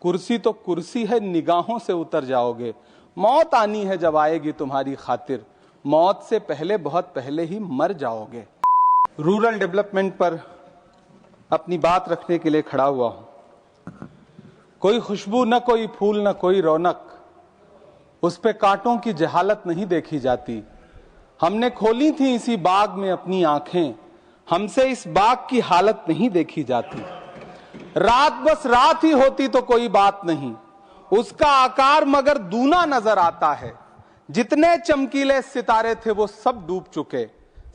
कुर्सी तो कुर्सी है, निगाहों से उतर जाओगे। मौत आनी है जब आएगी तुम्हारी खातिर, मौत से पहले बहुत पहले ही मर जाओगे। रूरल डेवलपमेंट पर अपनी बात रखने के लिए खड़ा हुआ हूं। कोई खुशबू न कोई फूल न कोई रौनक, उस पे कांटों की जहालत नहीं देखी जाती। हमने खोली थी इसी बाग में अपनी आंखें, हमसे इस बाग की हालत नहीं देखी जाती। रात बस रात ही होती तो कोई बात नहीं, उसका आकार मगर दूना नजर आता है। जितने चमकीले सितारे थे वो सब डूब चुके,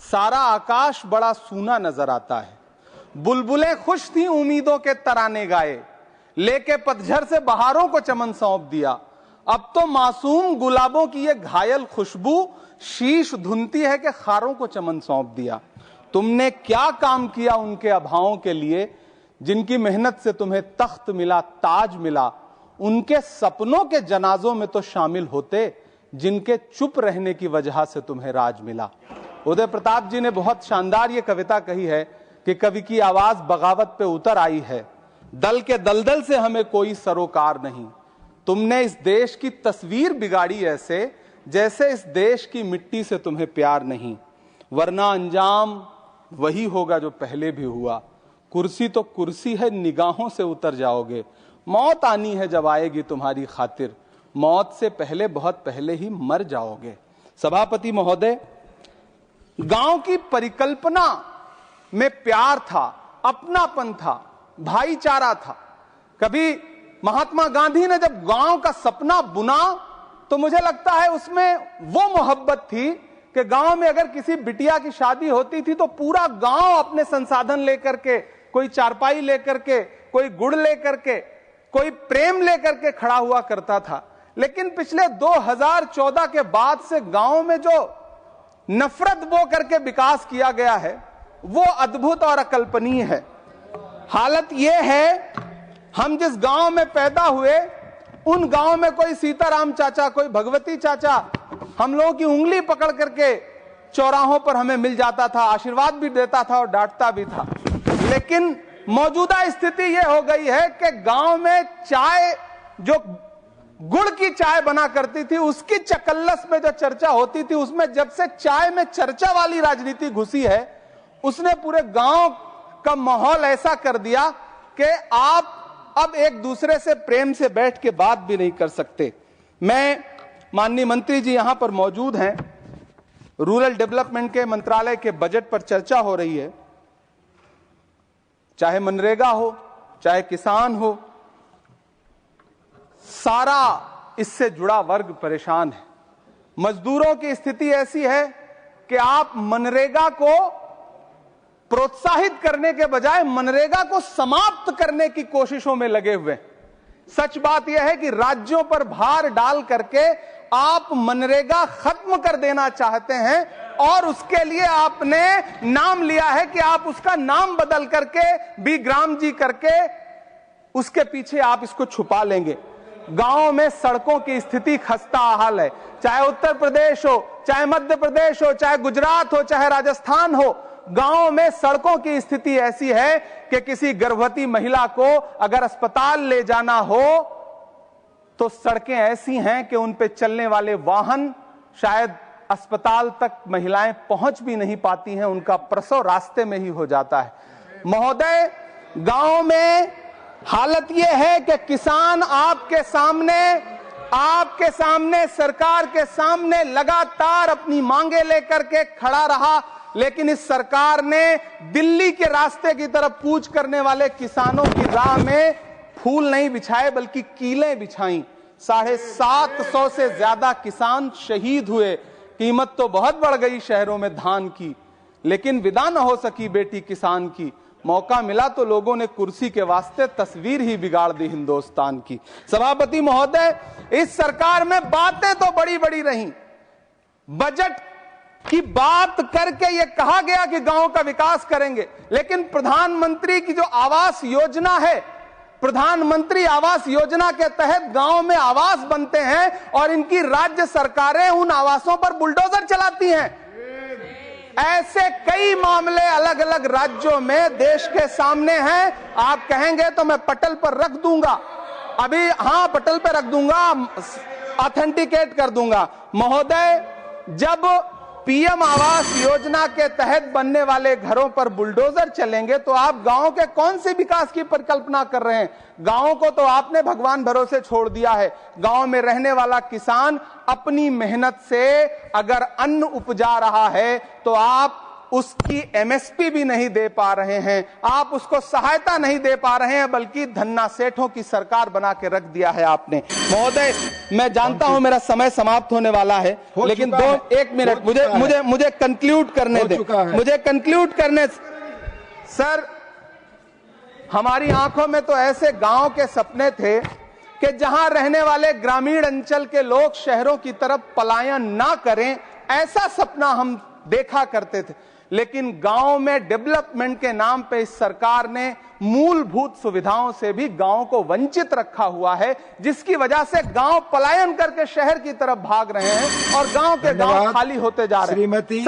सारा आकाश बड़ा सूना नजर आता है। बुलबुलें खुश थी उम्मीदों के तराने गाए, लेके पतझड़ से बहारों को चमन सौंप दिया। अब तो मासूम गुलाबों की ये घायल खुशबू शीश धुनती है कि खारों को चमन सौंप दिया। तुमने क्या काम किया उनके अभावों के लिए, जिनकी मेहनत से तुम्हें तख्त मिला, ताज मिला। उनके सपनों के जनाजों में तो शामिल होते, जिनके चुप रहने की वजह से तुम्हें राज मिला। उदय प्रताप जी ने बहुत शानदार ये कविता कही है कि कवि की आवाज बगावत पे उतर आई है, दल के दलदल से हमें कोई सरोकार नहीं। तुमने इस देश की तस्वीर बिगाड़ी ऐसे, जैसे इस देश की मिट्टी से तुम्हें प्यार नहीं। वरना अंजाम वही होगा जो पहले भी हुआ। कुर्सी तो कुर्सी है, निगाहों से उतर जाओगे। मौत आनी है जब आएगी तुम्हारी खातिर, मौत से पहले बहुत पहले ही मर जाओगे। सभापति महोदय, गांव की परिकल्पना में प्यार था, अपनापन था, भाईचारा था। कभी महात्मा गांधी ने जब गांव का सपना बुना तो मुझे लगता है उसमें वो मोहब्बत थी कि गांव में अगर किसी बिटिया की शादी होती थी तो पूरा गांव अपने संसाधन लेकर के, कोई चारपाई लेकर के, कोई गुड़ लेकर के, कोई प्रेम लेकर के खड़ा हुआ करता था। लेकिन पिछले 2014 के बाद से गांव में जो नफरत बो करके विकास किया गया है वो अद्भुत और अकल्पनीय है। हालत यह है, हम जिस गांव में पैदा हुए उन गांव में कोई सीताराम चाचा, कोई भगवती चाचा हम लोगों की उंगली पकड़ करके चौराहों पर हमें मिल जाता था, आशीर्वाद भी देता था और डांटता भी था। लेकिन मौजूदा स्थिति यह हो गई है कि गांव में चाय, जो गुड़ की चाय बना करती थी, उसकी चकल्लस में जो चर्चा होती थी, उसमें जब से चाय में चर्चा वाली राजनीति घुसी है, उसने पूरे गांव का माहौल ऐसा कर दिया कि आप अब एक दूसरे से प्रेम से बैठ के बात भी नहीं कर सकते। मैं, माननीय मंत्री जी यहां पर मौजूद हैं, रूरल डेवलपमेंट के मंत्रालय के बजट पर चर्चा हो रही है। चाहे मनरेगा हो, चाहे किसान हो, सारा इससे जुड़ा वर्ग परेशान है। मजदूरों की स्थिति ऐसी है कि आप मनरेगा को प्रोत्साहित करने के बजाय मनरेगा को समाप्त करने की कोशिशों में लगे हुए। सच बात यह है कि राज्यों पर भार डाल करके आप मनरेगा खत्म कर देना चाहते हैं और उसके लिए आपने नाम लिया है कि आप उसका नाम बदल करके बीग्राम जी करके उसके पीछे आप इसको छुपा लेंगे। गांव में सड़कों की स्थिति खस्ता हाल है, चाहे उत्तर प्रदेश हो, चाहे मध्य प्रदेश हो, चाहे गुजरात हो, चाहे राजस्थान हो। गांव में सड़कों की स्थिति ऐसी है कि किसी गर्भवती महिला को अगर अस्पताल ले जाना हो तो सड़कें ऐसी हैं कि उन पे चलने वाले वाहन शायद अस्पताल तक महिलाएं पहुंच भी नहीं पाती हैं, उनका प्रसव रास्ते में ही हो जाता है। महोदय, गांव में हालत यह है कि किसान आपके सामने सरकार के सामने लगातार अपनी मांगे लेकर के खड़ा रहा, लेकिन इस सरकार ने दिल्ली के रास्ते की तरफ कूच करने वाले किसानों की राह में फूल नहीं बिछाए बल्कि कीलें बिछाई। 750 से ज्यादा किसान शहीद हुए। कीमत तो बहुत बढ़ गई शहरों में धान की, लेकिन विदा न हो सकी बेटी किसान की। मौका मिला तो लोगों ने कुर्सी के वास्ते तस्वीर ही बिगाड़ दी हिंदुस्तान की। सभापति महोदय, इस सरकार में बातें तो बड़ी बड़ी रही। बजट की बात करके यह कहा गया कि गांव का विकास करेंगे, लेकिन प्रधानमंत्री की जो आवास योजना है, प्रधानमंत्री आवास योजना के तहत गांव में आवास बनते हैं और इनकी राज्य सरकारें उन आवासों पर बुलडोजर चलाती हैं। ऐसे कई मामले अलग अलग राज्यों में देश के सामने हैं। आप कहेंगे तो मैं पटल पर रख दूंगा। अभी हाँ पटल पे रख दूंगा, ऑथेंटिकेट कर दूंगा। महोदय, जब पीएम आवास योजना के तहत बनने वाले घरों पर बुलडोजर चलेंगे तो आप गांव के कौन से विकास की परिकल्पना कर रहे हैं? गांव को तो आपने भगवान भरोसे छोड़ दिया है। गांव में रहने वाला किसान अपनी मेहनत से अगर अन्न उपजा रहा है तो आप उसकी एमएसपी भी नहीं दे पा रहे हैं, आप उसको सहायता नहीं दे पा रहे हैं, बल्कि धन्ना सेठों की सरकार बना के रख दिया है आपने। महोदय, मैं जानता हूं मेरा समय समाप्त होने वाला है, लेकिन एक मिनट मुझे कंक्लूड करने दें, मुझे कंक्लूड करने। सर, हमारी आंखों में तो ऐसे गांव के सपने थे कि जहां रहने वाले ग्रामीण अंचल के लोग शहरों की तरफ पलायन ना करें, ऐसा सपना हम देखा करते थे। लेकिन गांव में डेवलपमेंट के नाम पे इस सरकार ने मूलभूत सुविधाओं से भी गांव को वंचित रखा हुआ है, जिसकी वजह से गांव पलायन करके शहर की तरफ भाग रहे हैं और गांव के गांव खाली होते जा रहे हैं।